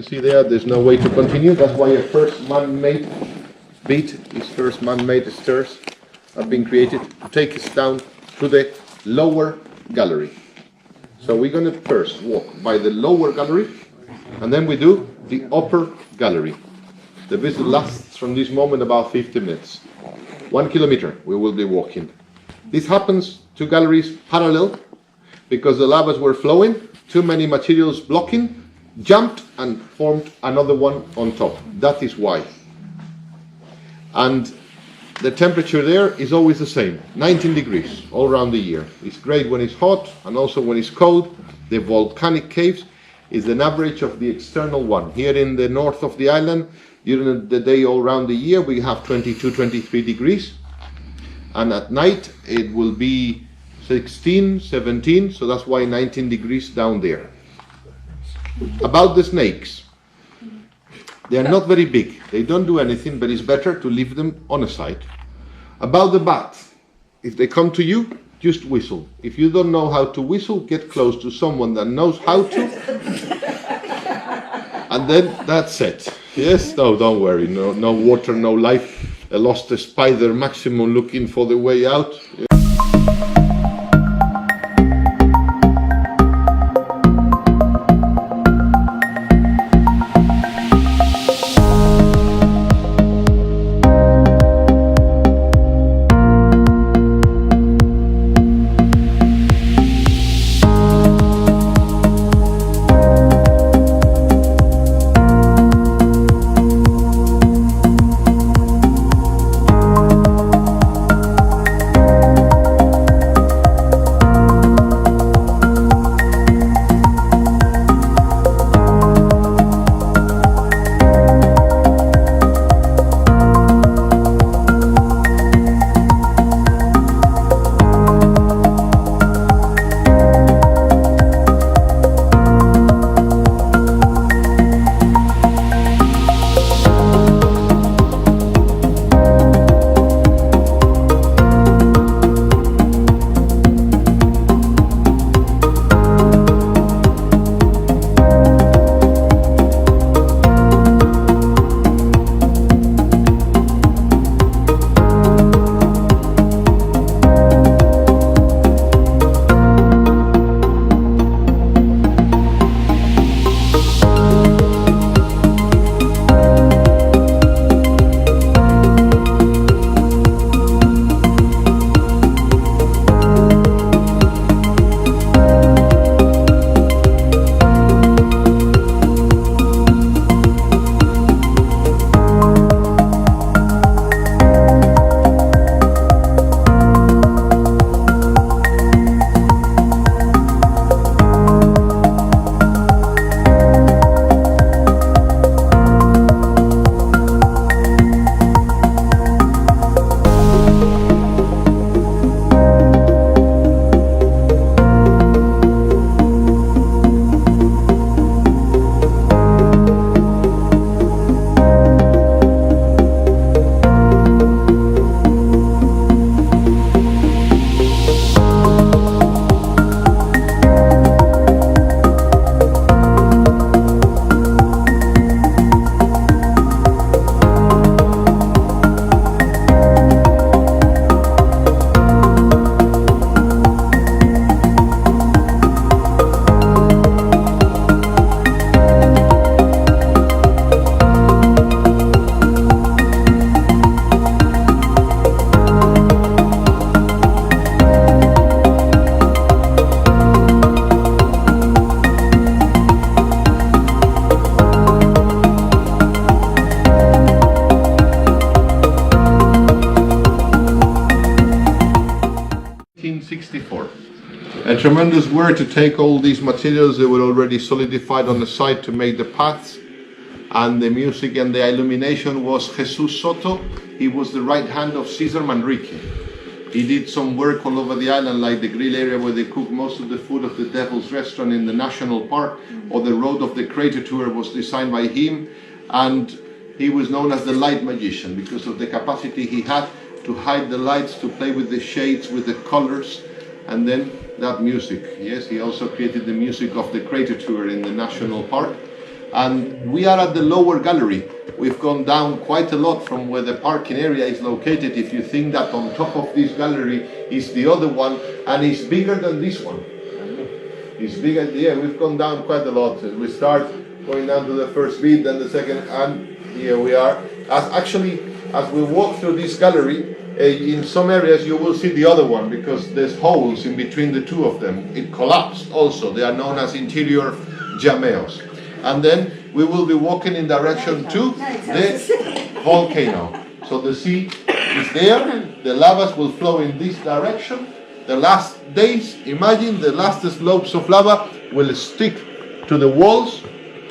can see there's no way to continue. That's why a first man-made beat, these first man-made stairs have been created to take us down to the lower gallery. So we're going to first walk by the lower gallery, and then we do the upper gallery. The visit lasts from this moment about 50 minutes. 1 kilometer we will be walking. This happens, 2 galleries parallel, because the lavas were flowing, too many materials blocking, jumped and formed another one on top. That is why. And the temperature there is always the same, 19 degrees all around the year. It's great when it's hot and also when it's cold. The volcanic caves is an average of the external one. Here in the north of the island, during the day all around the year, we have 22, 23 degrees. And at night, it will be 16, 17, so that's why 19 degrees down there. About the snakes. They are not very big. They don't do anything, but it's better to leave them on a side. About the bats. If they come to you, just whistle. If you don't know how to whistle, get close to someone that knows how to. And then that's it. Yes, no, don't worry. No water, no life. I lost a spider maximum looking for the way out. A tremendous work to take all these materials that were already solidified on the site to make the paths, and the music and the illumination was Jesus Soto. He was the right hand of Cesar Manrique. He did some work all over the island, like the grill area where they cook most of the food of the Devil's Restaurant in the National Park, or the Road of the Crater Tour was designed by him, and he was known as the light magician because of the capacity he had to hide the lights, to play with the shades, with the colors, and then that music. Yes, he also created the music of the Crater Tour in the National Park, And we are at the lower gallery. We've gone down quite a lot from where the parking area is located. If you think that on top of this gallery is the other one, and it's bigger than this one. It's bigger, yeah, we've gone down quite a lot. We start going down to the first bit, then the second, and here we are. As we walk through this gallery, in some areas you will see the other one because there's holes in between the two of them. It collapsed also. They are known as interior jameos. And then we will be walking in direction to the volcano. So the sea is there, the lavas will flow in this direction. The last days, imagine the last slopes of lava will stick to the walls.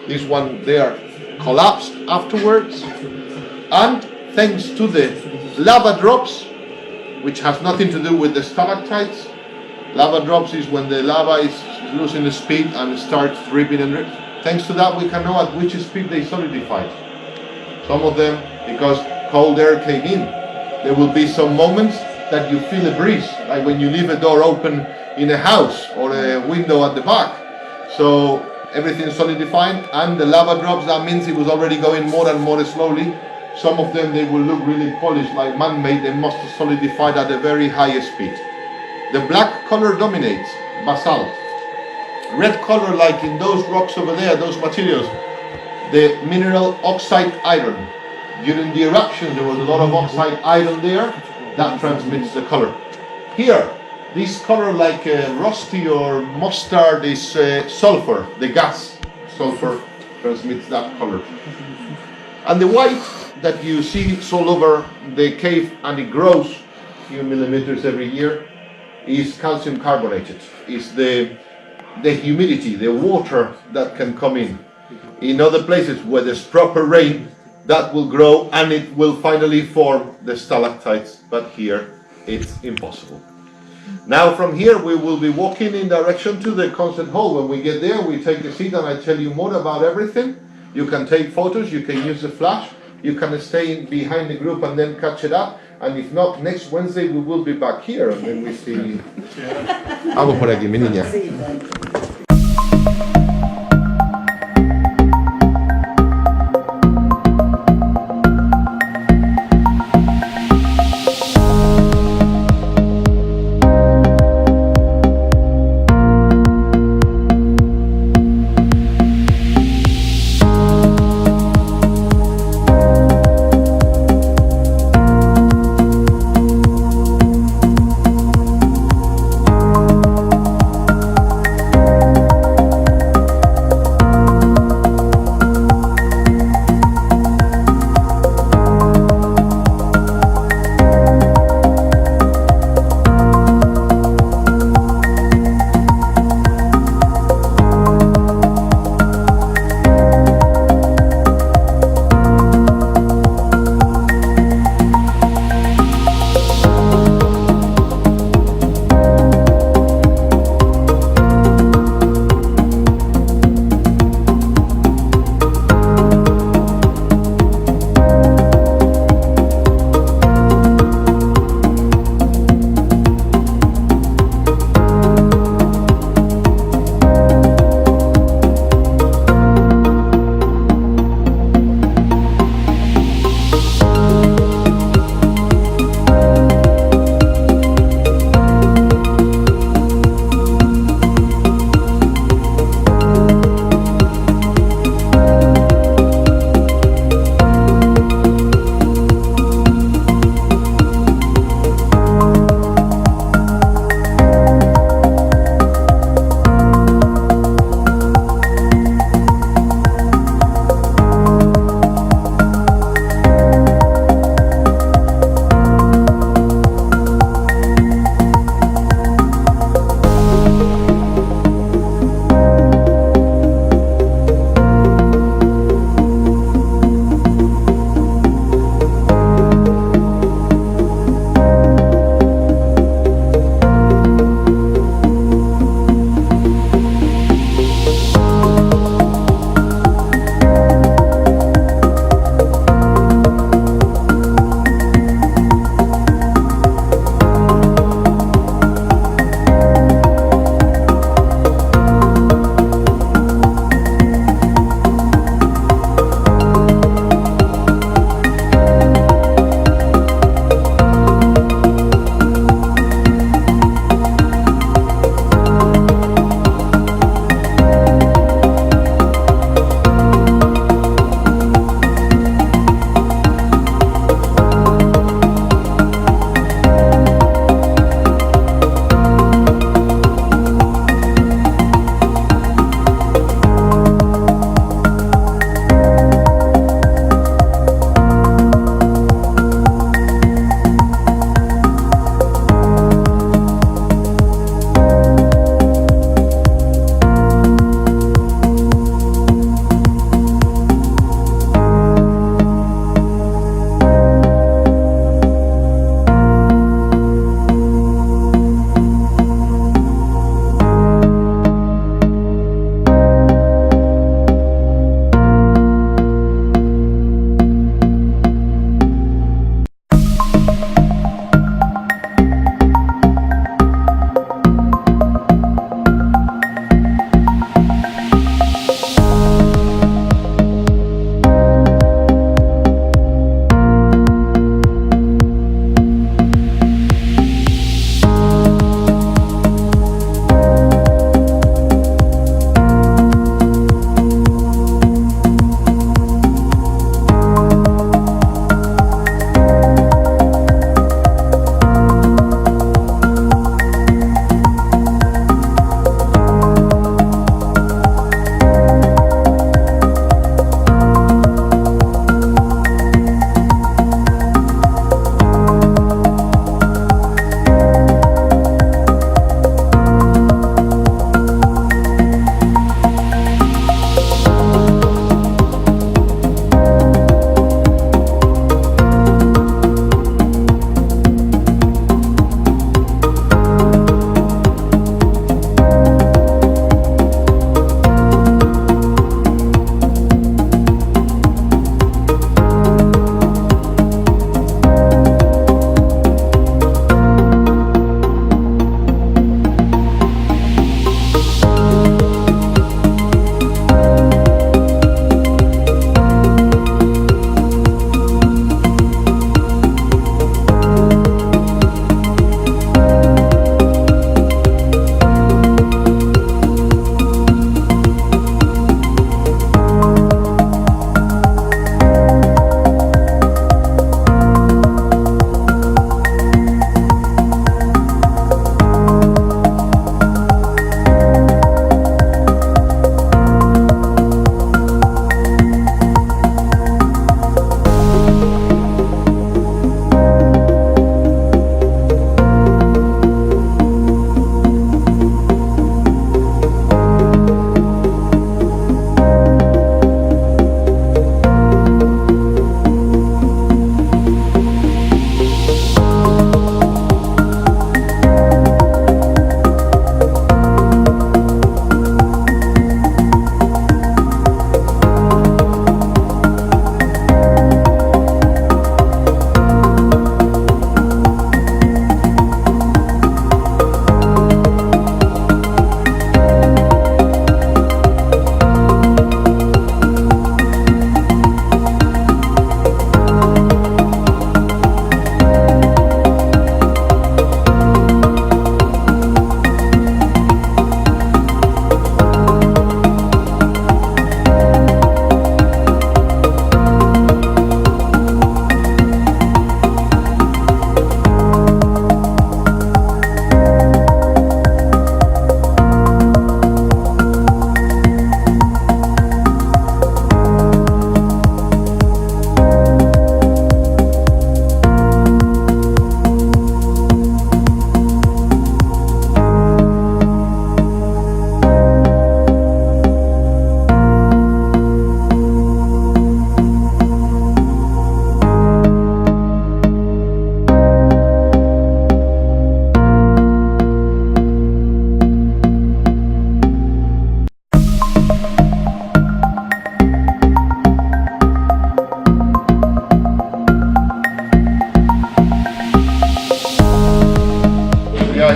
This one there collapsed afterwards. And thanks to the lava drops, which has nothing to do with the stalactites. Lava drops is when the lava is losing the speed and starts dripping and dripping. Thanks to that, we can know at which speed they solidified. Some of them, because cold air came in, there will be some moments that you feel a breeze, like when you leave a door open in a house or a window at the back. So everything solidifying, and the lava drops, that means it was already going more and more slowly. Some of them, they will look really polished, like man-made. They must have solidified at a very high speed. The black color dominates, basalt. Red color, like in those rocks over there, those materials, the mineral oxide iron. During the eruption, there was a lot of oxide iron there. That transmits the color. Here, this color like rusty or mustard is sulfur, the gas. Sulfur transmits that color. And the white that you see all over the cave, and it grows a few millimeters every year, is calcium carbonated. It's the humidity, the water that can come in. In other places where there's proper rain, that will grow and it will finally form the stalactites, but here it's impossible. Now from here we will be walking in direction to the concert hall. When we get there, we take a seat and I tell you more about everything. You can take photos, you can use the flash, you can stay behind the group and then catch it up. And if not, next Wednesday we will be back here and then we see. Vamos por aquí, mi niña.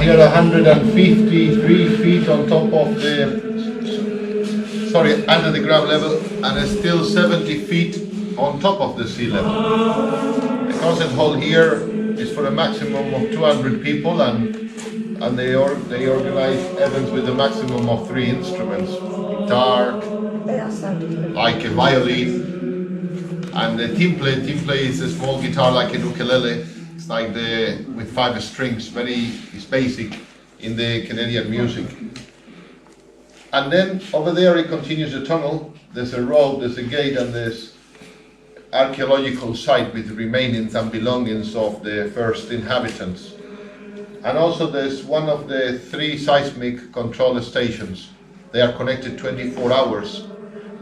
here 153 feet on top of under the ground level, and it's still 70 feet on top of the sea level. The concert hall here is for a maximum of 200 people, and they organize events with a maximum of 3 instruments: guitar, like a violin, and the timple. Timple is a small guitar like a ukulele. It's like with 5 strings. It's basic in the Canadian music. And then over there it continues the tunnel. There's a road, there's a gate, and there's archaeological site with remainings and belongings of the first inhabitants. And also there's one of the 3 seismic control stations. They are connected 24 hours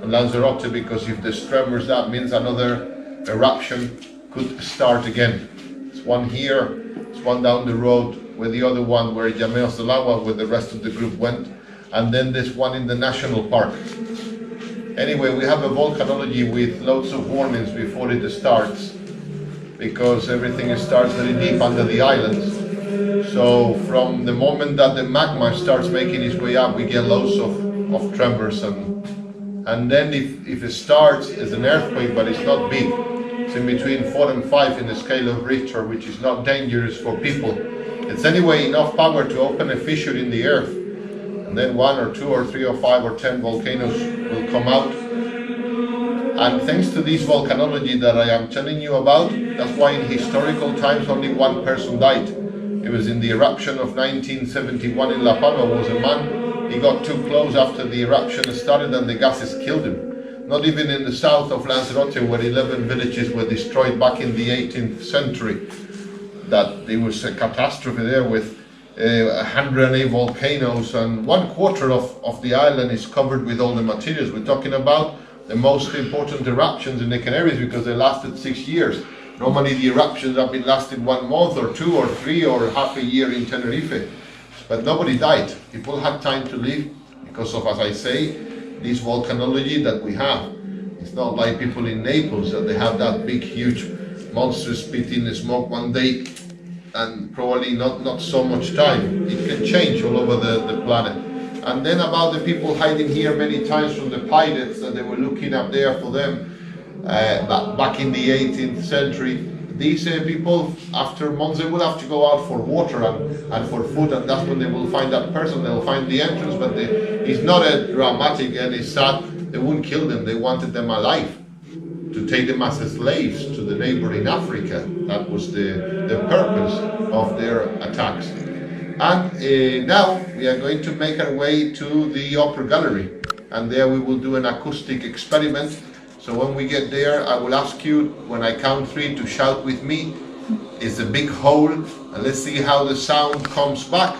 on Lanzarote, because if there's tremors, that means another eruption could start again. It's one here, it's one down the road, where the other one, where Llameos del Agua, where the rest of the group went, and then there's one in the national park. Anyway, we have a volcanology with loads of warnings before it starts, because everything starts very deep under the islands. So from the moment that the magma starts making its way up, we get loads of tremors, and then if it starts as an earthquake, but it's not big, it's in between 4 and 5 in the scale of Richter, which is not dangerous for people. It's anyway enough power to open a fissure in the earth, and then 1 or 2 or 3 or 5 or 10 volcanoes will come out. And thanks to this volcanology that I am telling you about, that's why in historical times only 1 person died. It was in the eruption of 1971 in La Palma. Was a man, he got too close after the eruption started and the gases killed him. Not even in the south of Lanzarote, where 11 villages were destroyed back in the 18th century. That there was a catastrophe there with 108 volcanoes, and 1/4 of the island is covered with all the materials. We're talking about the most important eruptions in the Canaries, because they lasted 6 years. Normally the eruptions have been lasted 1 month or 2 or 3 or half a year in Tenerife. But nobody died. People had time to live because of, as I say, this volcanology that we have. It's not like people in Naples, that they have that big, huge monster spitting smoke one day and probably not so much time. It can change all over the planet. And then about the people hiding here many times from the pirates, that they were looking up there for them back in the 18th century. These people, after months, they will have to go out for water and for food, and that's when they will find that person. They'll find the entrance, but it's not a dramatic and it's sad. They wouldn't kill them. They wanted them alive, to take them as slaves to the neighboring Africa. That was the purpose of their attacks. And now we are going to make our way to the upper gallery, and there we will do an acoustic experiment. So when we get there, I will ask you, when I count 3, to shout with me. It's a big hole, and let's see how the sound comes back.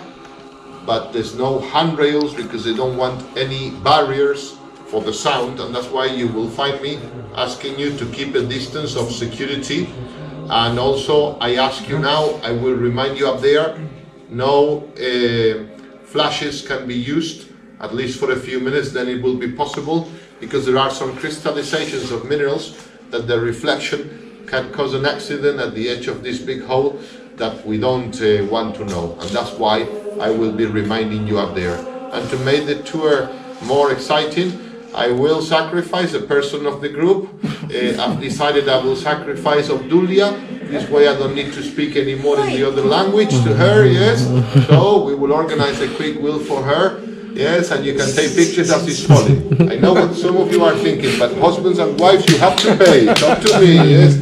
But there's no handrails, because they don't want any barriers for the sound, and that's why you will find me asking you to keep a distance of security. And also I ask you now, I will remind you up there, no flashes can be used, at least for a few minutes, then it will be possible, because there are some crystallizations of minerals that the reflection can cause an accident at the edge of this big hole that we don't want to know. And that's why I will be reminding you up there. And to make the tour more exciting, I will sacrifice a person of the group. I've decided I will sacrifice Obdulia. This way I don't need to speak anymore in the other language to her, yes. So we will organize a quick wheel for her. Yes, and you can take pictures as it's falling. I know what some of you are thinking, but husbands and wives, you have to pay. Talk to me, yes.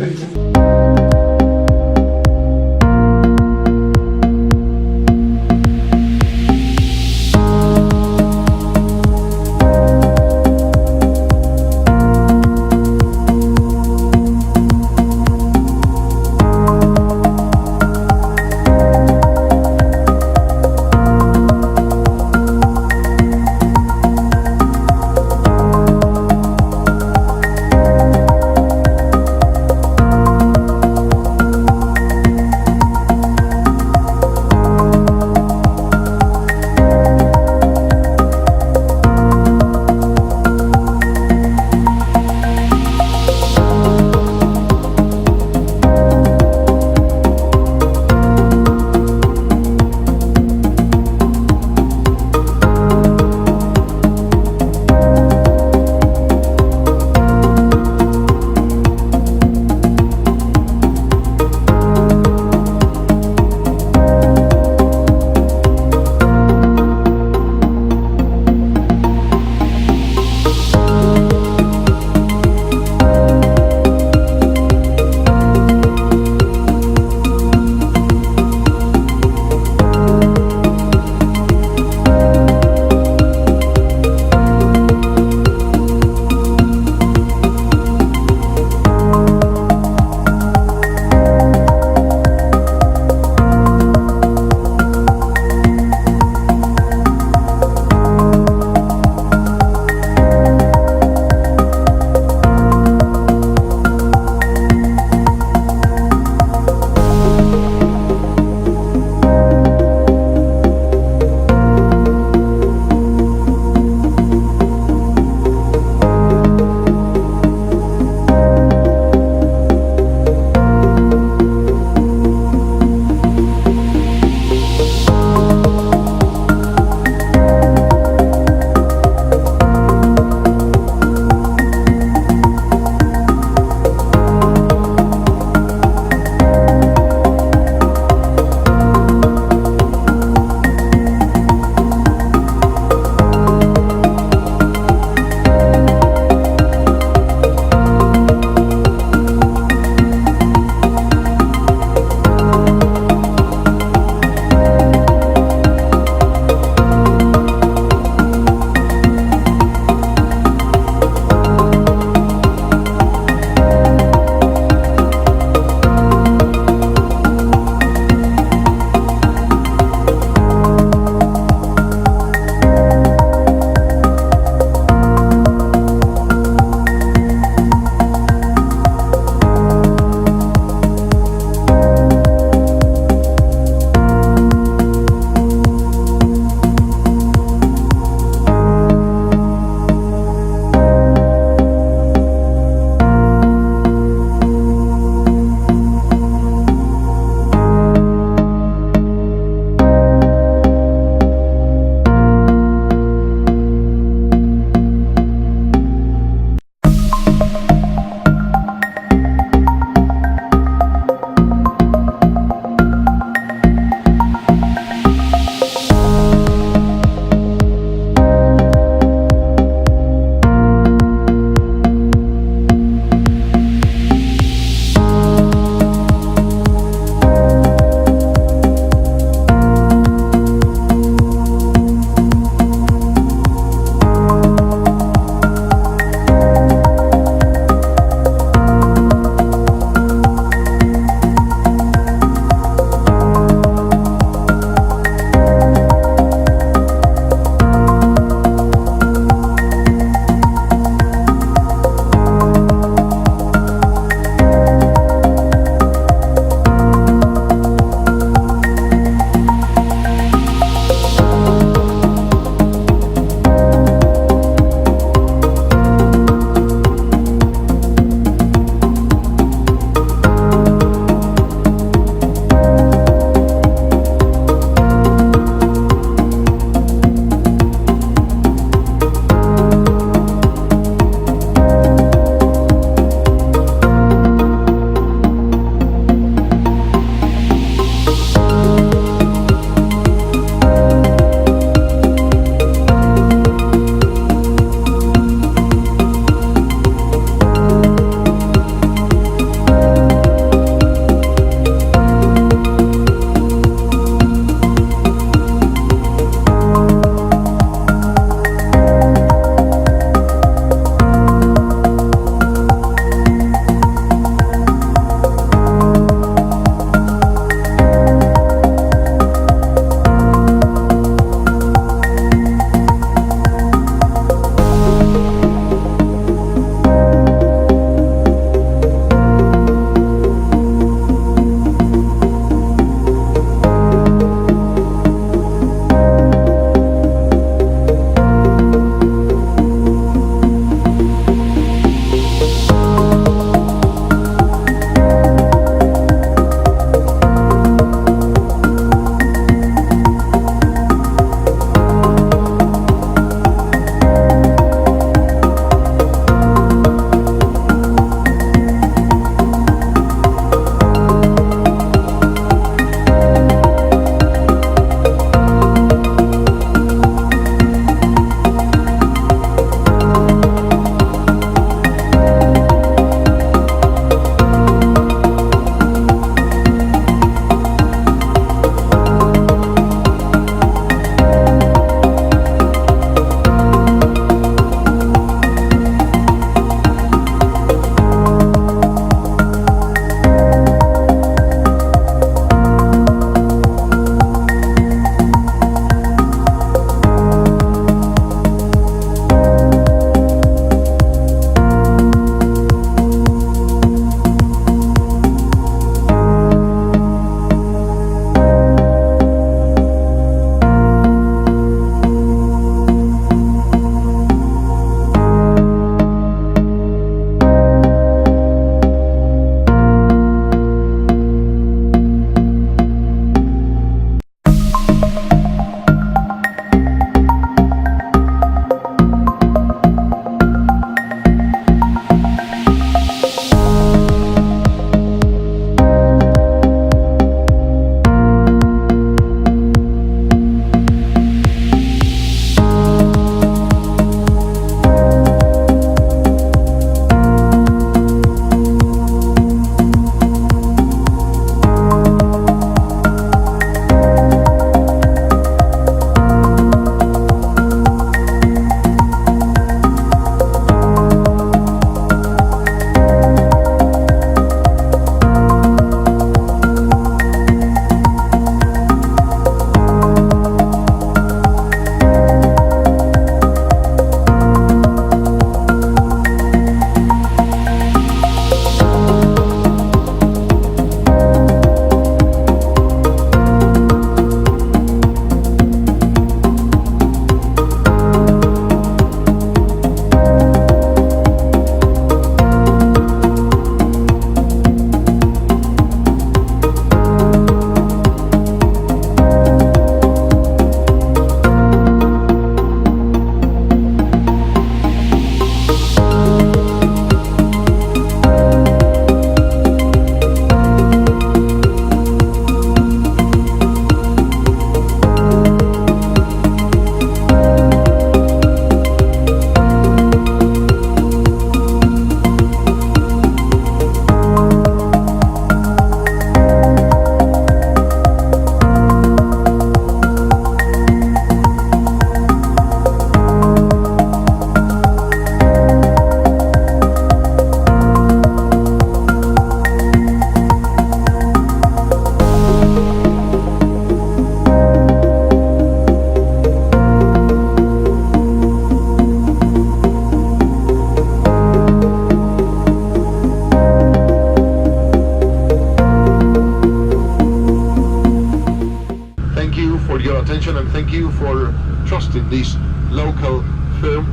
trusting this local firm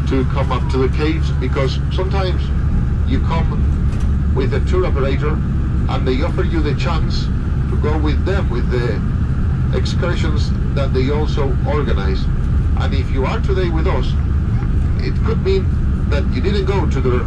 to come up to the caves, because sometimes you come with a tour operator and they offer you the chance to go with them with the excursions that they also organize. And if you are today with us, it could mean that you didn't go to the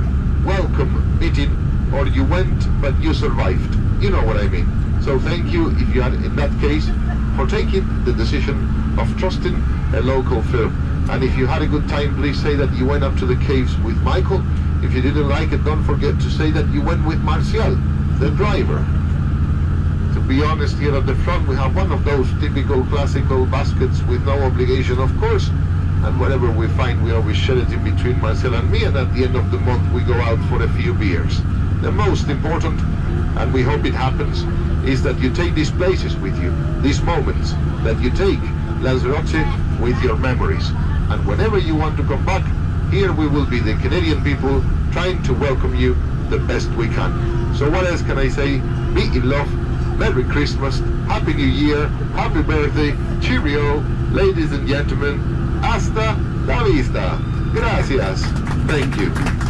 welcome meeting, or you went but you survived. You know what I mean. So thank you, if you had, in that case, for taking the decision of trusting a local firm. And if you had a good time, please say that you went up to the caves with Michael. If you didn't like it, don't forget to say that you went with Micheal, the driver. To be honest, here at the front we have one of those typical classical baskets with no obligation, of course. And whatever we find, we always share it in between Micheal and me, and at the end of the month we go out for a few beers. The most important, and we hope it happens, is that you take these places with you, these moments, that you take Lanzarote with your memories. And whenever you want to come back, here we will be, the Canadian people, trying to welcome you the best we can. So what else can I say? Be in love, Merry Christmas, Happy New Year, Happy Birthday, Cheerio, ladies and gentlemen, hasta la vista. Gracias. Thank you.